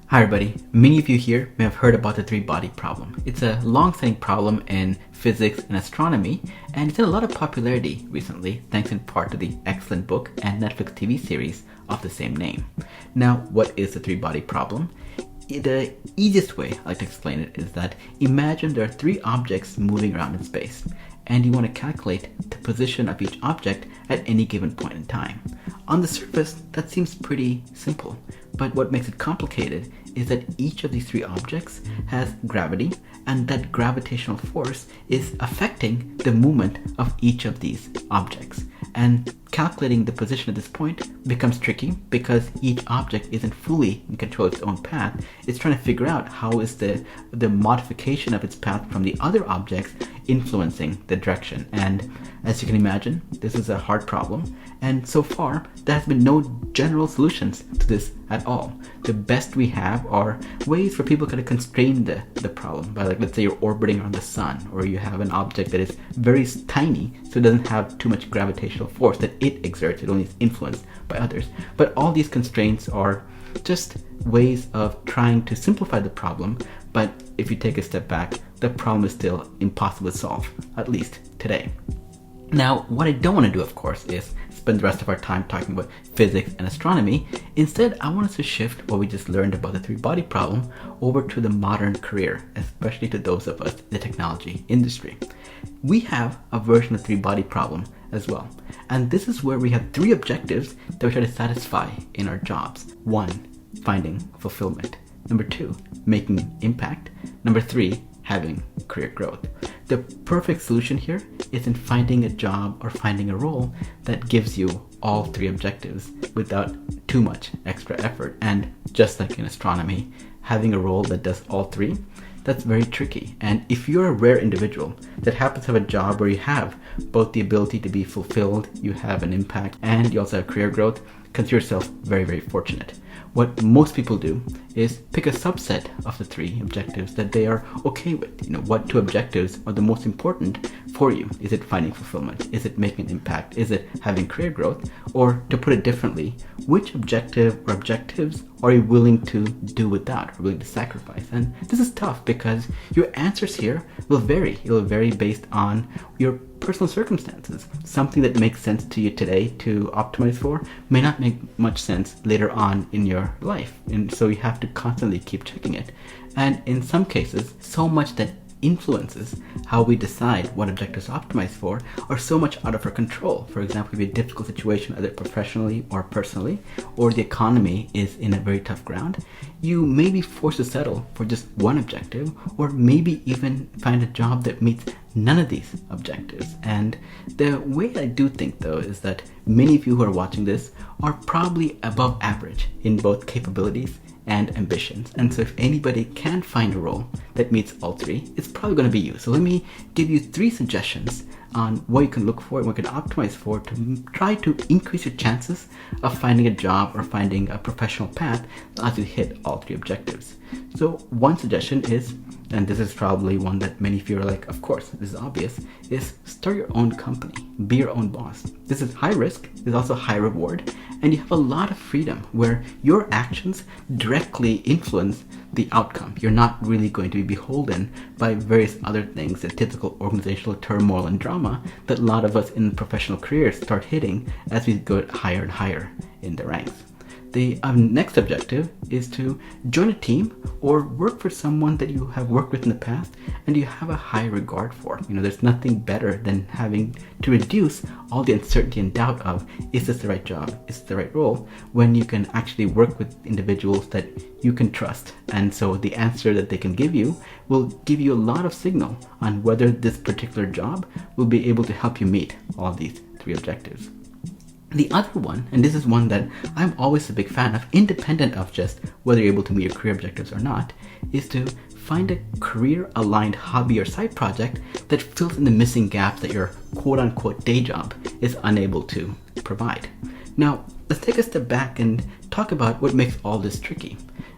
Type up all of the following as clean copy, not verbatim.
Hi everybody, many of you here may have heard about the three-body problem. It's a long-standing problem in physics and astronomy, and it's had a lot of popularity recently thanks in part to the excellent book and Netflix TV series of the same name. Now, what is the three-body problem? The easiest way I like to explain it is that imagine there are three objects moving around in space, and you want to calculate the position of each object at any given point in time. On the surface, that seems pretty simple, but what makes it complicated is that each of these three objects has gravity, and that gravitational force is affecting the movement of each of these objects. And calculating the position at this point becomes tricky because each object isn't fully in control of its own path. It's trying to figure out how is the modification of its path from the other objects influencing the direction. And as you can imagine, this is a hard problem. And so far, there has been no general solutions to this at all. The best we have are ways for people to constrain the problem by, like, let's say you're orbiting around the sun, or you have an object that is very tiny, so it doesn't have too much gravitational force that it exerts. It only is influenced by others. But all these constraints are just ways of trying to simplify the problem. But if you take a step back, the problem is still impossible to solve, at least today. Now, what I don't want to do, of course, is spend the rest of our time talking about physics and astronomy. Instead, I want us to shift what we just learned about the three-body problem over to the modern career, especially to those of us in the technology industry. We have a version of the three-body problem as well. And this is where we have three objectives that we try to satisfy in our jobs. 1, finding fulfillment. 2, making impact. 3, having career growth. The perfect solution here is in finding a job or finding a role that gives you all three objectives without too much extra effort. And just like in astronomy, having a role that does all three, that's very tricky. And if you're a rare individual that happens to have a job where you have both the ability to be fulfilled, you have an impact, and you also have career growth, consider yourself very, very fortunate. What most people do is pick a subset of the three objectives that they are okay with. What two objectives are the most important for you? Is it finding fulfillment? Is it making an impact? Is it having career growth? Or to put it differently, which objective or objectives are you willing to do without, or willing to sacrifice? And this is tough because your answers here will vary. It will vary based on your personal circumstances. Something that makes sense to you today to optimize for may not make much sense later on in your life. And so you have to constantly keep checking it. And in some cases, so much that influences how we decide what objectives to optimize for are so much out of our control. For example, if you have a difficult situation, either professionally or personally, or the economy is in a very tough ground, you may be forced to settle for just one objective, or maybe even find a job that meets none of these objectives. And the way I do think, though, is that many of you who are watching this are probably above average in both capabilities and ambitions. And so if anybody can find a role that meets all three, it's probably going to be you. So let me give you 3 suggestions on what you can look for and what you can optimize for to try to increase your chances of finding a job or finding a professional path that allows you to hit all 3 objectives. So one suggestion is, and this is probably one that many of you are like, of course, this is obvious, is start your own company. Be your own boss. This is high risk, there's also high reward, and you have a lot of freedom where your actions directly influence the outcome. You're not really going to be beholden by various other things, the typical organizational turmoil and drama that a lot of us in professional careers start hitting as we go higher and higher in the ranks. The next objective is to join a team or work for someone that you have worked with in the past and you have a high regard for. There's nothing better than having to reduce all the uncertainty and doubt of, is this the right job? Is this the right role? When you can actually work with individuals that you can trust. And so the answer that they can give you will give you a lot of signal on whether this particular job will be able to help you meet all of these 3 objectives. The other one, and this is one that I'm always a big fan of, independent of just whether you're able to meet your career objectives or not, is to find a career-aligned hobby or side project that fills in the missing gaps that your quote-unquote day job is unable to provide. Now, let's take a step back and talk about what makes all this tricky.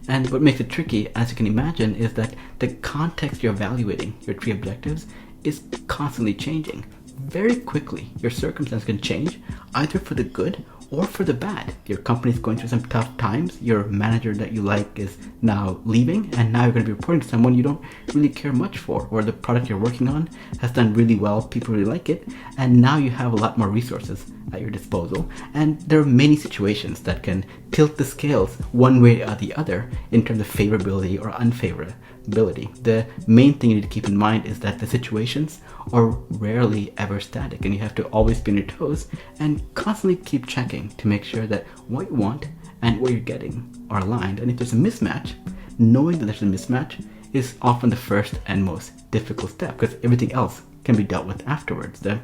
And what makes it tricky, as you can imagine, is that the context you're evaluating your 3 objectives is constantly changing. Very quickly, your circumstance can change, either for the good or for the bad. Your company's going through some tough times, your manager that you like is now leaving, and now you're going to be reporting to someone you don't really care much for, or the product you're working on has done really well, people really like it, and now you have a lot more resources at your disposal. And there are many situations that can tilt the scales one way or the other in terms of favorability or unfavorability. The main thing you need to keep in mind is that the situations are rarely ever static, and you have to always be on your toes and constantly keep checking to make sure that what you want and what you're getting are aligned. And if there's a mismatch, knowing that there's a mismatch is often the first and most difficult step, because everything else can be dealt with afterwards. The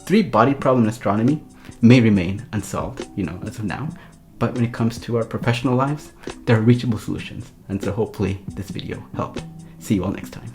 three-body problem in astronomy may remain unsolved, as of now, but when it comes to our professional lives, there are reachable solutions. And so hopefully this video helped. See you all next time.